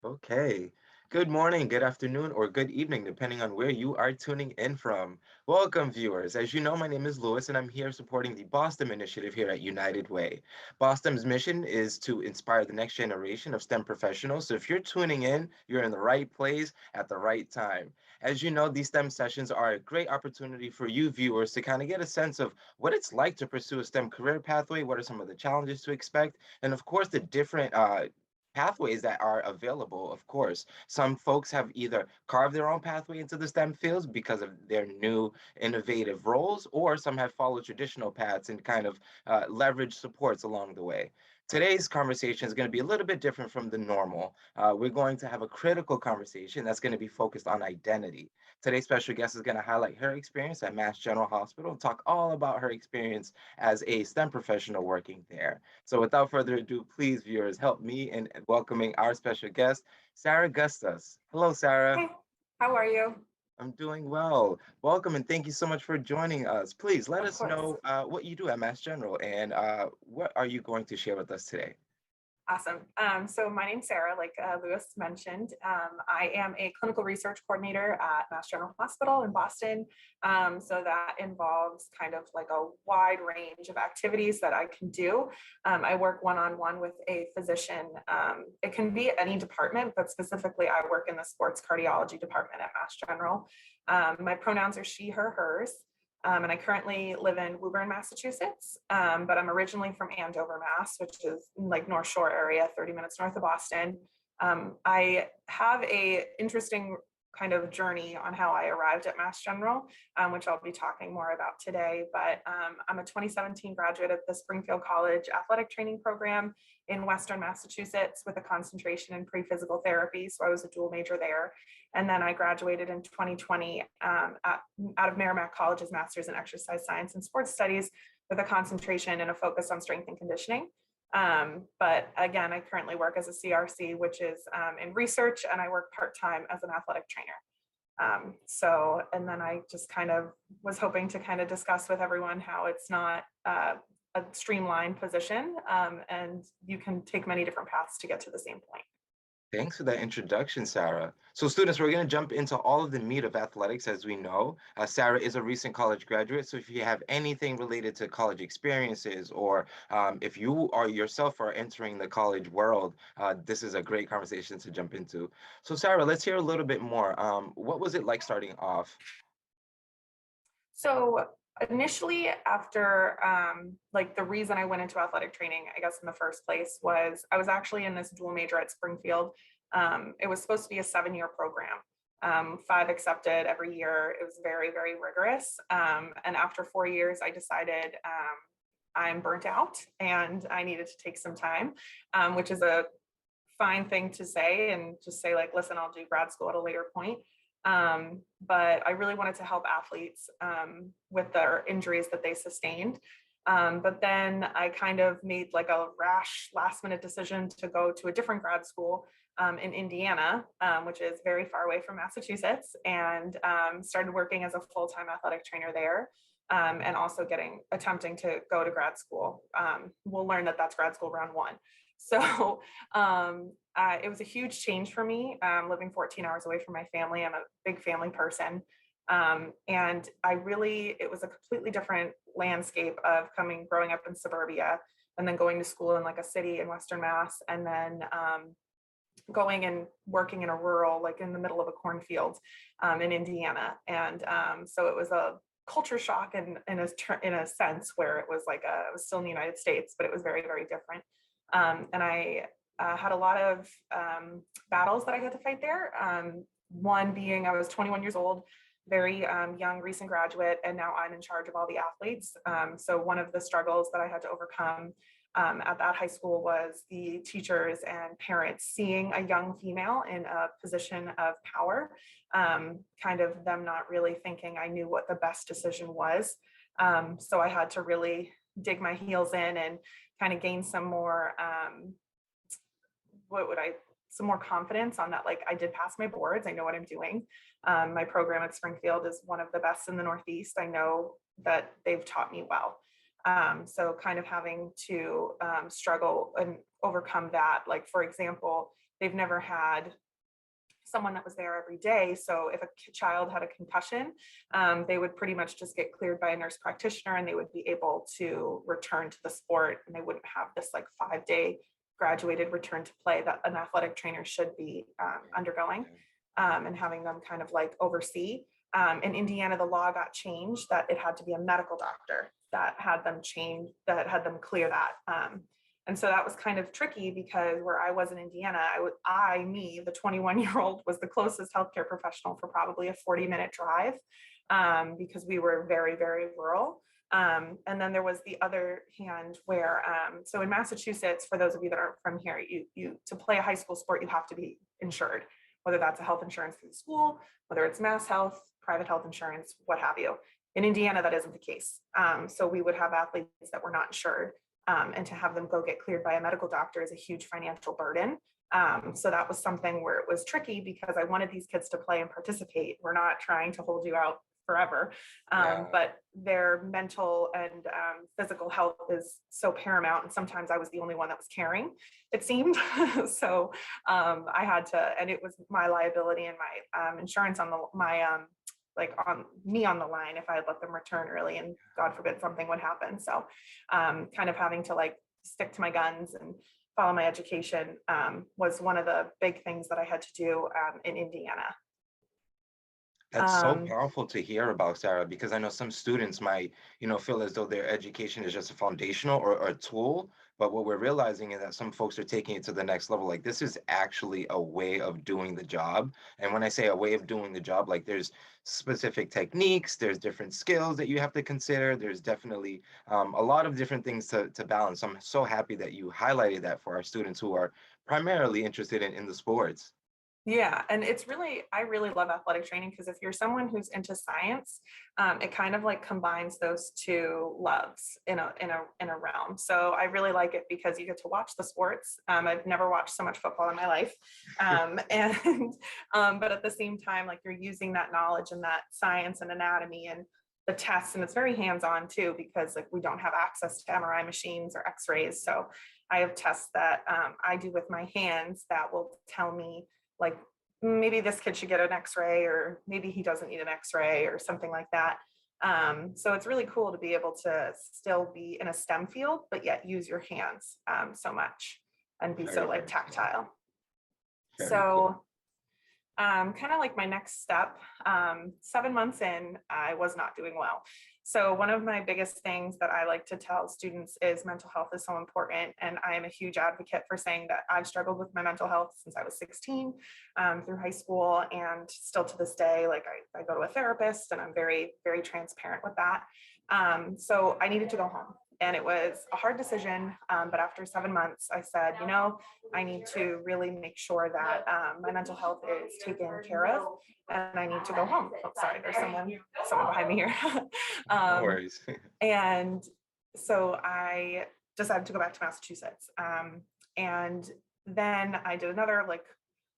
Okay. Good morning, good afternoon, or good evening, depending on where you are tuning in from. Welcome, viewers. As you know, my name is Lewis, and I'm here supporting the BoSTEM initiative here at United Way. BoSTEM's mission is to inspire the next generation of STEM professionals. So if you're tuning in, you're in the right place at the right time. As you know, these STEM sessions are a great opportunity for you viewers to kind of get a sense of what it's like to pursue a STEM career pathway, what are some of the challenges to expect, and of course, the different pathways that are available, of course. Some folks have either carved their own pathway into the STEM fields because of their new innovative roles, or some have followed traditional paths and kind of leveraged supports along the way. Today's conversation is going to be a little bit different from the normal. We're going to have a critical conversation that's going to be focused on identity. Today's special guest is going to highlight her experience at Mass General Hospital and talk all about her experience as a STEM professional working there. So without further ado, please, viewers, help me in welcoming our special guest, Sarah Gustus. Hello, Sarah. Hey, how are you? I'm doing well. Welcome and thank you so much for joining us. Please let Of us course. know what you do at Mass General and what are you going to share with us today? Awesome. So my name's Sarah, like Lewis mentioned. I am a clinical research coordinator at Mass General Hospital in Boston. So that involves kind of like a wide range of activities that I can do. I work one-on-one with a physician. It can be any department, but specifically I work in the sports cardiology department at Mass General. My pronouns are she, her, hers. And I currently live in Woburn, Massachusetts, but I'm originally from Andover, Mass, which is like North Shore area, 30 minutes north of Boston. I have a interesting kind of journey on how I arrived at Mass General, which I'll be talking more about today. But I'm a 2017 graduate of the Springfield College Athletic Training Program in Western Massachusetts with a concentration in pre-physical therapy. So I was a dual major there. And then I graduated in 2020 out of Merrimack College's Master's in Exercise Science and Sports Studies with a concentration and a focus on strength and conditioning. But again, I currently work as a CRC, which is in research, and I work part-time as an athletic trainer. And then I just kind of was hoping to kind of discuss with everyone how it's not a streamlined position, and you can take many different paths to get to the same point. Thanks for that introduction, Sarah. So students, we're going to jump into all of the meat of athletics as we know. Sarah is a recent college graduate, so if you have anything related to college experiences or if you are yourself are entering the college world, this is a great conversation to jump into. So Sarah, let's hear a little bit more. What was it like starting off? So initially, after like the reason I went into athletic training, I guess in the first place was I was actually in this dual major at Springfield. It was supposed to be a 7-year program. 5 accepted every year. It was very, very rigorous. And after 4 years, I decided I'm burnt out and I needed to take some time, which is a fine thing to say and just say like, listen, I'll do grad school at a later point. But I really wanted to help athletes with their injuries that they sustained. But then I kind of made like a rash last minute decision to go to a different grad school in Indiana, which is very far away from Massachusetts, and started working as a full-time athletic trainer there. And also attempting to go to grad school. We'll learn that that's grad school round 1. So it was a huge change for me, living 14 hours away from my family. I'm a big family person. And it was a completely different landscape of growing up in suburbia and then going to school in like a city in Western Mass, and then going and working in a rural, like in the middle of a cornfield in Indiana. And so it was a culture shock in a sense where it was like I was still in the United States, but it was very, very different. And I had a lot of battles that I had to fight there. One being I was 21 years old, very young, recent graduate, and now I'm in charge of all the athletes. So one of the struggles that I had to overcome at that high school was the teachers and parents seeing a young female in a position of power, kind of them not really thinking I knew what the best decision was. So I had to really dig my heels in and kind of gain some more, some more confidence on that. Like I did pass my boards. I know what I'm doing. My program at Springfield is one of the best in the Northeast. I know that they've taught me well. So kind of having to struggle and overcome that. Like, for example, They've never had someone that was there every day. So if a child had a concussion, they would pretty much just get cleared by a nurse practitioner and they would be able to return to the sport, and they wouldn't have this like 5-day graduated return to play that an athletic trainer should be undergoing, and having them kind of like oversee. In Indiana, the law got changed that it had to be a medical doctor that had them clear that. And so that was kind of tricky because where I was in Indiana, the 21-year-old, was the closest healthcare professional for probably a 40-minute drive, because we were very, very rural. And then there was the other hand where, so in Massachusetts, for those of you that aren't from here, you to play a high school sport, you have to be insured, whether that's a health insurance through the school, whether it's mass health, private health insurance, what have you. In Indiana, that isn't the case. So we would have athletes that were not insured. And to have them go get cleared by a medical doctor is a huge financial burden. So that was something where it was tricky because I wanted these kids to play and participate. We're not trying to hold you out forever, but their mental and physical health is so paramount. And sometimes I was the only one that was caring, it seemed. So I had to, and it was my liability and my insurance on on me on the line if I had let them return early and God forbid something would happen. So kind of having to like stick to my guns and follow my education was one of the big things that I had to do in Indiana. That's so powerful to hear about, Sarah, because I know some students might, feel as though their education is just a foundational or a tool. But what we're realizing is that some folks are taking it to the next level. Like this is actually a way of doing the job. And when I say a way of doing the job, like there's specific techniques, there's different skills that you have to consider. There's definitely a lot of different things to balance. I'm so happy that you highlighted that for our students who are primarily interested in the sports. Yeah, and I really love athletic training because if you're someone who's into science, it kind of like combines those two loves in a realm. So I really like it because you get to watch the sports. I've never watched so much football in my life, and but at the same time, like you're using that knowledge and that science and anatomy and the tests, and it's very hands-on too because like we don't have access to MRI machines or X-rays. So I have tests that I do with my hands that will tell me like maybe this kid should get an x-ray or maybe he doesn't need an x-ray or something like that. So it's really cool to be able to still be in a STEM field, but yet use your hands so much and be so Very, like very cool. tactile. Very cool. So kind of like my next step, 7 months in, I was not doing well. So one of my biggest things that I like to tell students is mental health is so important. And I am a huge advocate for saying that I've struggled with my mental health since I was 16 through high school. And still to this day, like I go to a therapist and I'm very, very transparent with that. So I needed to go home. And it was a hard decision. But after 7 months, I said, I need to really make sure that my mental health is taken care of and I need to go home. Oh, sorry, there's someone behind me here. No worries. And so I decided to go back to Massachusetts. And then I did another like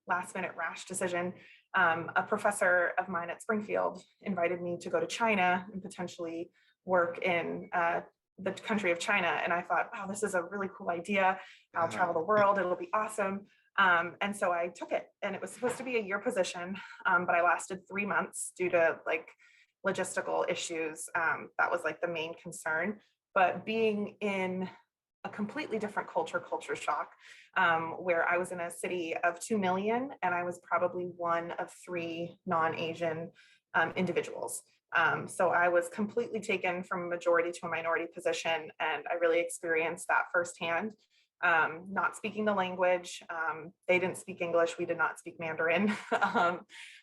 last minute rash decision. A professor of mine at Springfield invited me to go to China and potentially work in the country of China. And I thought, wow, this is a really cool idea. I'll travel the world. It'll be awesome. And so I took it, and it was supposed to be a year position, but I lasted 3 months due to like logistical issues. That was like the main concern. But being in a completely different culture shock, where I was in a city of 2 million and I was probably one of 3 non-Asian individuals. So I was completely taken from a majority to a minority position, and I really experienced that firsthand. Not speaking the language, they didn't speak English, we did not speak Mandarin,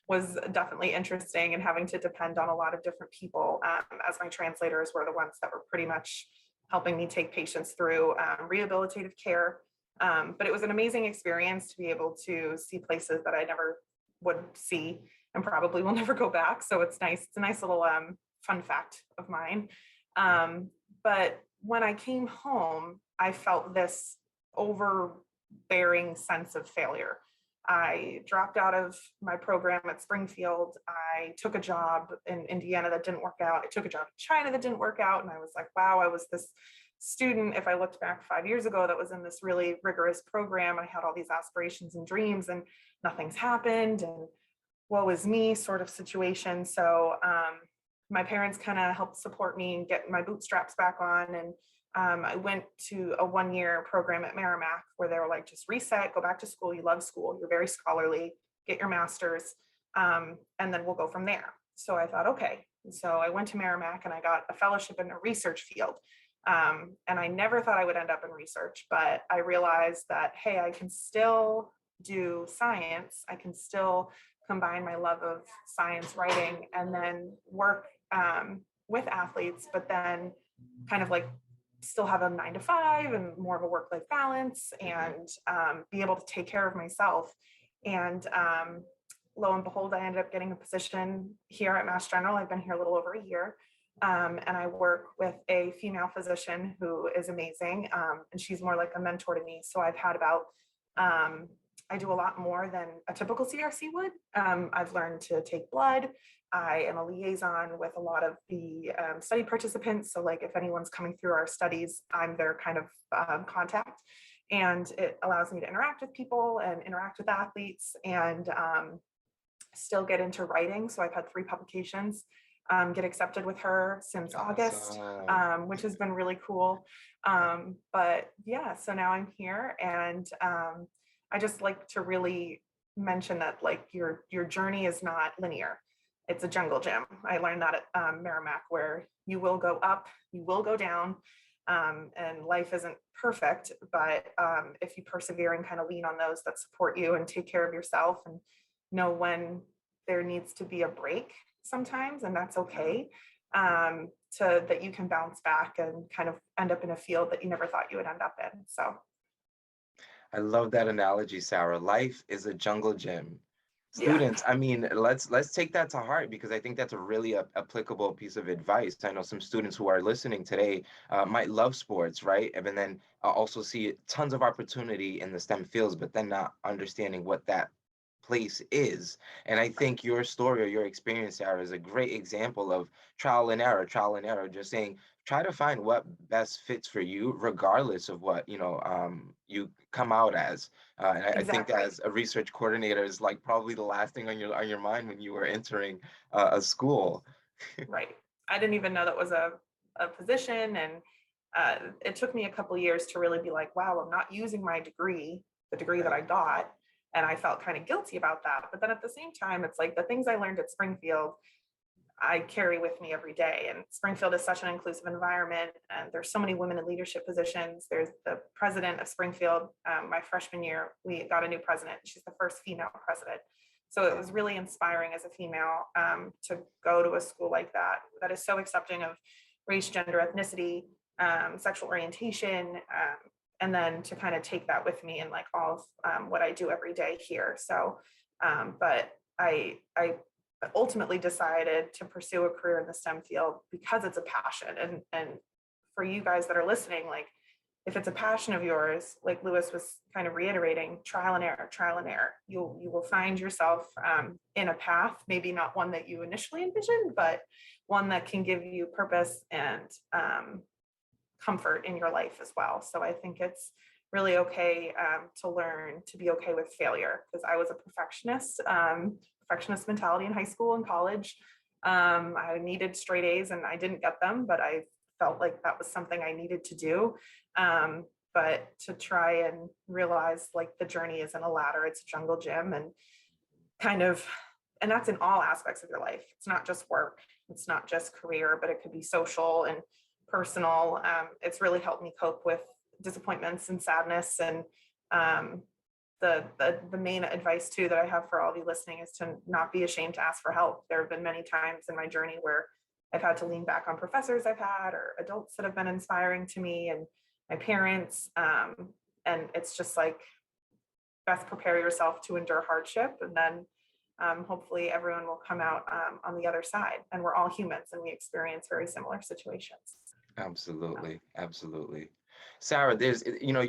was definitely interesting, and having to depend on a lot of different people, as my translators were the ones that were pretty much helping me take patients through rehabilitative care. But it was an amazing experience to be able to see places that I never would see and probably will never go back. So it's nice. It's a nice little fun fact of mine. But when I came home, I felt this overbearing sense of failure. I dropped out of my program at Springfield. I took a job in Indiana that didn't work out. I took a job in China that didn't work out. And I was like, wow, I was this student, if I looked back 5 years ago, that was in this really rigorous program. I had all these aspirations and dreams, and nothing's happened, and woe is me sort of situation. So my parents kind of helped support me and get my bootstraps back on. And I went to a 1-year program at Merrimack where they were like, just reset, go back to school. You love school. You're very scholarly, get your master's, and then we'll go from there. So I thought, okay. So I went to Merrimack and I got a fellowship in a research field. And I never thought I would end up in research, but I realized that, hey, I can still do science. I can still combine my love of science writing and then work with athletes, but then kind of like still have a 9 to 5 and more of a work-life balance and be able to take care of myself. And lo and behold, I ended up getting a position here at Mass General. I've been here a little over a year. And I work with a female physician who is amazing. And she's more like a mentor to me. So I've had about, I do a lot more than a typical CRC would. I've learned to take blood. I am a liaison with a lot of the study participants. So like if anyone's coming through our studies, I'm their kind of contact. And it allows me to interact with people and interact with athletes and still get into writing. So I've had 3 publications get accepted with her since August, which has been really cool. But yeah, so now I'm here, and I just like to really mention that like your journey is not linear. It's a jungle gym. I learned that at Merrimack, where you will go up, you will go down, and life isn't perfect. But if you persevere and kind of lean on those that support you and take care of yourself and know when there needs to be a break sometimes, and that's okay, so that you can bounce back and kind of end up in a field that you never thought you would end up in. So I love that analogy, Sarah. Life is a jungle gym. yeah, Students, I mean, let's take that to heart, because I think that's a really applicable piece of advice. I know some students who are listening today might love sports, right? And then also see tons of opportunity in the STEM fields, but then not understanding what that place is. And I think your story or your experience, Sarah, is a great example of trial and error, just saying, try to find what best fits for you, regardless of what, you come out as. And I think exactly. as a research coordinator is like probably the last thing on your mind when you were entering a school. Right. I didn't even know that was a position. And it took me a couple of years to really be like, wow, I'm not using my degree, the degree that Right. I got. And I felt kind of guilty about that. But then at the same time, it's like the things I learned at Springfield, I carry with me every day. And Springfield is such an inclusive environment. And there's so many women in leadership positions. There's the president of Springfield. My freshman year, we got a new president. She's the first female president. So it was really inspiring as a female to go to a school like that, that is so accepting of race, gender, ethnicity, sexual orientation, and then to kind of take that with me in like all of what I do every day here. So, but I ultimately decided to pursue a career in the STEM field because it's a passion. And for you guys that are listening, like if it's a passion of yours, like Lewis was kind of reiterating, trial and error, trial and error. You will find yourself in a path, maybe not one that you initially envisioned, but one that can give you purpose and comfort in your life as well. So I think it's really okay to learn to be okay with failure, because I was a perfectionist mentality in high school and college. I needed straight A's and I didn't get them, but I felt like that was something I needed to do. But to try and realize like the journey isn't a ladder, it's a jungle gym, and kind of, and that's in all aspects of your life. It's not just work, it's not just career, but it could be social and personal. It's really helped me cope with disappointments and sadness. And the main advice too that I have for all of you listening is to not be ashamed to ask for help. There have been many times in my journey where I've had to lean back on professors I've had or adults that have been inspiring to me and my parents. And it's just like, best prepare yourself to endure hardship, and then hopefully everyone will come out on the other side. And we're all humans and we experience very similar situations. Absolutely, absolutely. Sarah,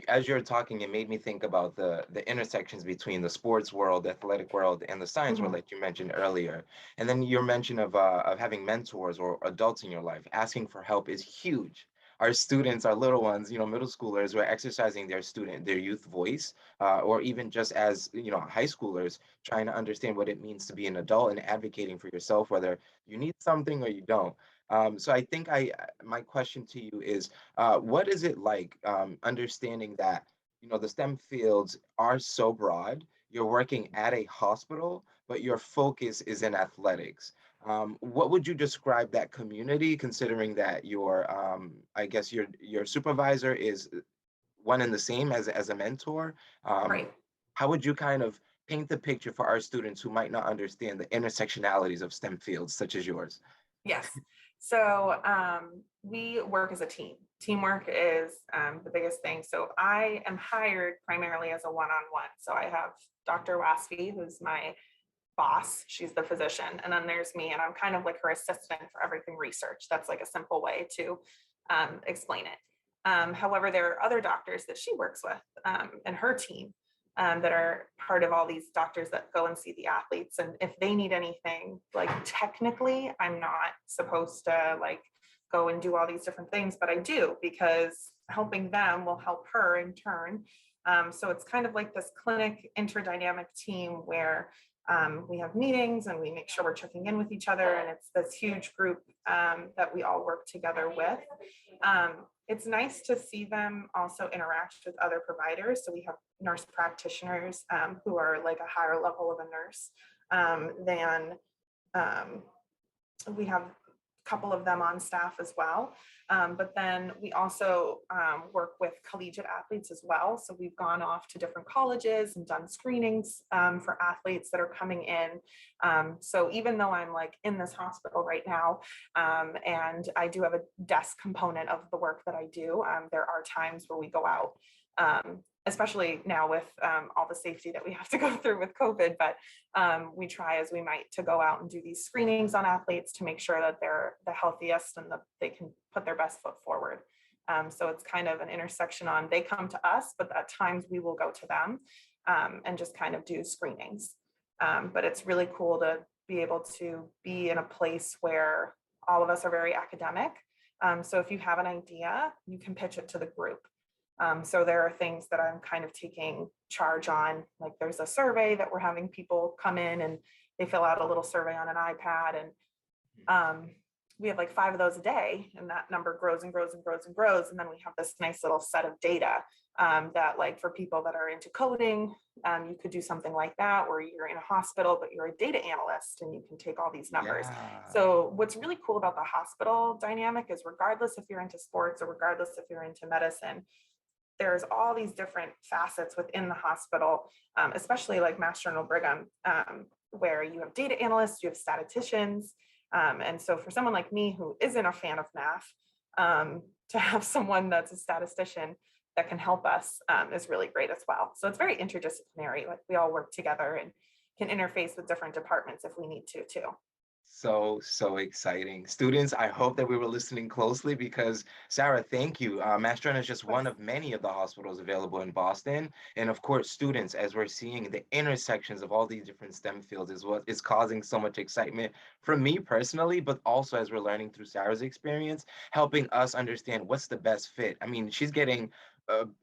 as you're talking, it made me think about the intersections between the sports world, the athletic world, and the science world Mhm. that you mentioned earlier. And then your mention of having mentors or adults in your life, asking for help is huge. our students, our little ones, middle schoolers, were exercising their youth voice, or even just as, high schoolers, trying to understand what it means to be an adult and advocating for yourself, whether you need something or you don't. So I think my question to you is, what is it like understanding that, the STEM fields are so broad? You're working at a hospital, but your focus is in athletics. What would you describe that community, considering that I guess your supervisor is one and the same as a mentor? Um, Right. how would you kind of paint the picture for our students who might not understand the intersectionalities of STEM fields such as yours? Yes. So we work as a team. Teamwork is the biggest thing. So I am hired primarily as a one-on-one. So I have Dr. Waspy, who's my boss. She's the physician. And then there's me, and I'm kind of like her assistant for everything research. That's like a simple way to explain it. However, there are other doctors that she works with and her team that are part of all these doctors that go and see the athletes. And if they need anything, like technically, I'm not supposed to like go and do all these different things, but I do because helping them will help her in turn. So it's kind of like this clinic interdynamic team where we have meetings and we make sure we're checking in with each other. And it's this huge group that we all work together with. It's nice to see them also interact with other providers. So we have nurse practitioners who are like a higher level of a nurse than um, we have a couple of them on staff as well. But then we also work with collegiate athletes as well. So we've gone off to different colleges and done screenings for athletes that are coming in. So even though I'm like in this hospital right now, and I do have a desk component of the work that I do, there are times where we go out. Especially now with all the safety that we have to go through with COVID, but we try as we might to go out and do these screenings on athletes to make sure that they're the healthiest and that they can put their best foot forward. So it's kind of an intersection on they come to us, but at times we will go to them and just kind of do screenings. But it's really cool to be able to be in a place where all of us are very academic. So if you have an idea, you can pitch it to the group. So there are things that I'm kind of taking charge on. Like there's a survey that we're having people come in and they fill out a little survey on an iPad, and we have like 5 of those a day, and that number grows and grows and grows and grows. And then we have this nice little set of data that like for people that are into coding, you could do something like that where you're in a hospital, but you're a data analyst and you can take all these numbers. Yeah. So what's really cool about the hospital dynamic is regardless if you're into sports or regardless if you're into medicine, there's all these different facets within the hospital, especially like Mass General Brigham, where you have data analysts, you have statisticians. And so for someone like me who isn't a fan of math, to have someone that's a statistician that can help us is really great as well. So it's very interdisciplinary. Like we all work together and can interface with different departments if we need to too. So exciting. Students, I hope that we were listening closely because, Sarah, thank you. Mastron is just Of one course. of many of the hospitals available in Boston. And of course, students, as we're seeing the intersections of all these different STEM fields is what is causing so much excitement for me personally, but also as we're learning through Sarah's experience, helping us understand what's the best fit. I mean, she's getting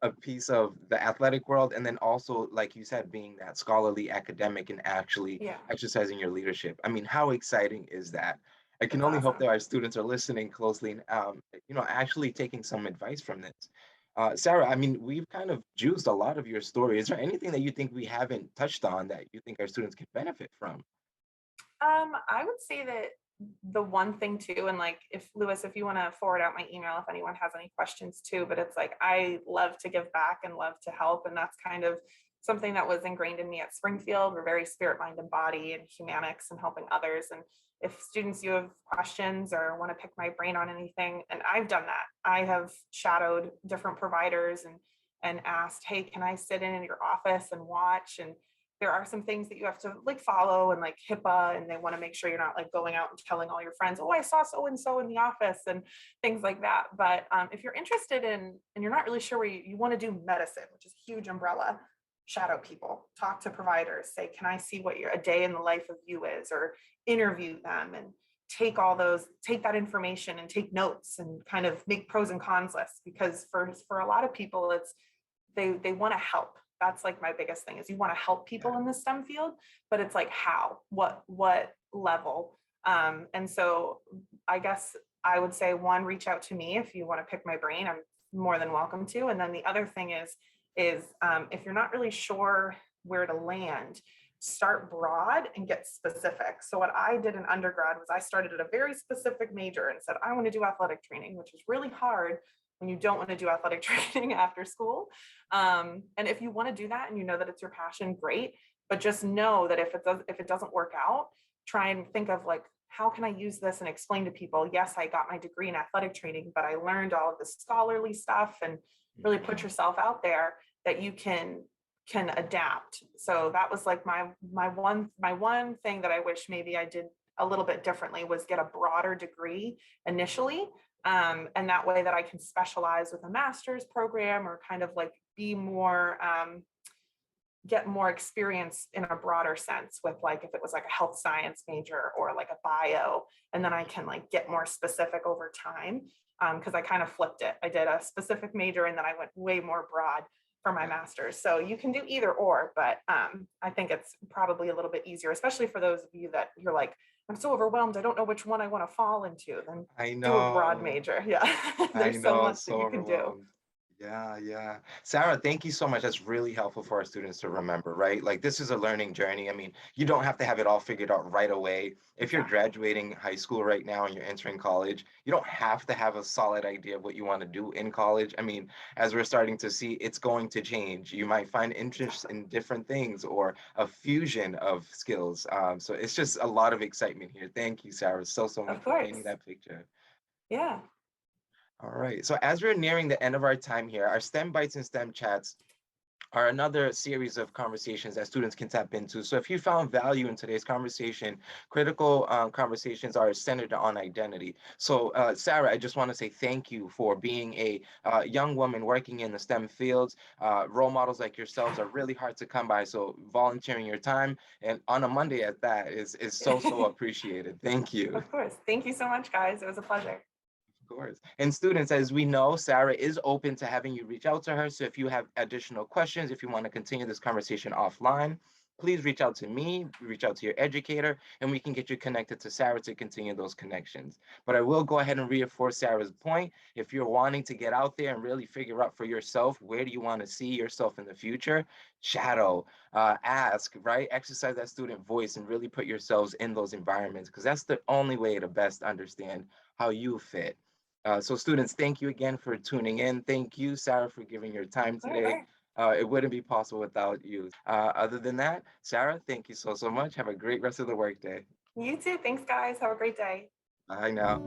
a piece of the athletic world, and then also, like you said, being that scholarly academic and actually Yeah, exercising your leadership. I mean, how exciting is that? I can it's only hope awesome. that our students are listening closely and, actually taking some advice from this. Sarah, I mean, we've kind of juiced a lot of your story. Is there anything that you think we haven't touched on that you think our students can benefit from? I would say that the one thing too, and like if Lewis, if you want to forward out my email if anyone has any questions too, but it's like I love to give back and love to help. And that's kind of something that was ingrained in me at Springfield. We're very spirit, mind, and body and humanics and helping others. And if students you have questions or want to pick my brain on anything, and I've done that. I have shadowed different providers and asked, hey, can I sit in your office and watch? And there are some things that you have to like follow and like HIPAA, and they want to make sure you're not like going out and telling all your friends, oh, I saw so and so in the office and things like that. But if you're interested in and you're not really sure where you want to do medicine, which is a huge umbrella, shadow people, talk to providers, say, can I see what your a day in the life of you is, or interview them. And take that information and take notes and kind of make pros and cons lists, because for a lot of people it's they want to help. That's like my biggest thing is you want to help people Yeah. in the STEM field, but it's like how, what level. And so I guess I would say, one, reach out to me if you want to pick my brain. I'm more than welcome to. And then the other thing is if you're not really sure where to land, start broad and get specific. So what I did in undergrad was I started at a very specific major and said, I want to do athletic training, which is really hard when you don't want to do athletic training after school. And if you want to do that and you know that it's your passion, great. But just know that if it doesn't work out, try and think of like, how can I use this and explain to people, yes, I got my degree in athletic training, but I learned all of the scholarly stuff, and really put Mhm. yourself out there that you can adapt. So that was like my one thing that I wish maybe I did a little bit differently, was get a broader degree initially. And that way that I can specialize with a master's program, or kind of like be more get more experience in a broader sense with, like, if it was like a health science major or like a bio, and then I can like get more specific over time. Because I kind of flipped it. I did a specific major and then I went way more broad for my Yeah. master's. So you can do either or, but I think it's probably a little bit easier, especially for those of you that you're like, I'm so overwhelmed, I don't know which one I want to fall into. Then I do a broad know. major. Yeah, I there's so know, much that so you can do. overwhelmed. Yeah, yeah. Sarah, thank you so much. That's really helpful for our students to remember, right? Like, this is a learning journey. I mean, you don't have to have it all figured out right away. If you're Exactly. graduating high school right now and you're entering college, you don't have to have a solid idea of what you want to do in college. I mean, as we're starting to see, it's going to change. You might find interest Exactly. in different things or a fusion of skills. So it's just a lot of excitement here. Thank you, Sarah, so, so much Of for painting course. that picture. Yeah. All right. So as we're nearing the end of our time here, our STEM Bites and STEM Chats are another series of conversations that students can tap into. So if you found value in today's conversation, critical conversations are centered on identity. So Sarah, I just want to say thank you for being a young woman working in the STEM fields. Role models like yourselves are really hard to come by. So volunteering your time and on a Monday at that is so, so appreciated. Thank you. Of course. Thank you so much, guys. It was a pleasure. Of course. And students, as we know, Sarah is open to having you reach out to her. So if you have additional questions, if you want to continue this conversation offline, please reach out to me, reach out to your educator, and we can get you connected to Sarah to continue those connections. But I will go ahead and reinforce Sarah's point. If you're wanting to get out there and really figure out for yourself, where do you want to see yourself in the future? Shadow, ask, right? Exercise that student voice and really put yourselves in those environments, because that's the only way to best understand how you fit. So students, thank you again for tuning in. Thank you, Sarah, for giving your time All today. right. It wouldn't be possible without you. Other than that, Sarah, thank you so, so much. Have a great rest of the workday. You too. Thanks, guys. Have a great day. Bye now.